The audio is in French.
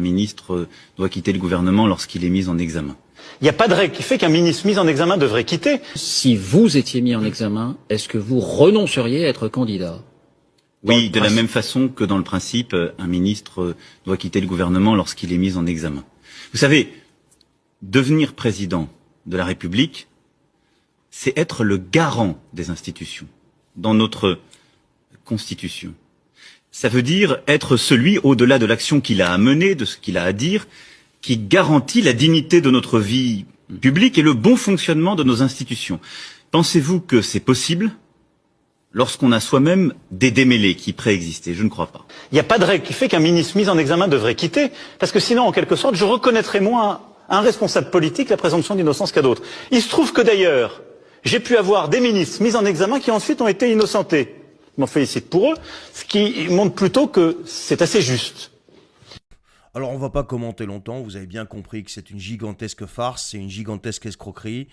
ministre doit quitter le gouvernement lorsqu'il est mis en examen. Il n'y a pas de règle qui fait qu'un ministre mis en examen devrait quitter. Si vous étiez mis en examen, est-ce que vous renonceriez à être candidat ? Oui, de la même façon que dans le principe, un ministre doit quitter le gouvernement lorsqu'il est mis en examen. Vous savez, devenir président de la République, c'est être le garant des institutions dans notre Constitution. Ça veut dire être celui, au-delà de l'action qu'il a à mener, de ce qu'il a à dire, qui garantit la dignité de notre vie publique et le bon fonctionnement de nos institutions. Pensez-vous que c'est possible lorsqu'on a soi-même des démêlés qui préexistaient? Je ne crois pas. Il n'y a pas de règle qui fait qu'un ministre mis en examen devrait quitter, parce que sinon, en quelque sorte, je reconnaîtrais moins à un responsable politique la présomption d'innocence qu'à d'autres. Il se trouve que d'ailleurs, j'ai pu avoir des ministres mis en examen qui ensuite ont été innocentés. Je m'en félicite pour eux, ce qui montre plutôt que c'est assez juste. Alors on va pas commenter longtemps, vous avez bien compris que c'est une gigantesque farce, c'est une gigantesque escroquerie.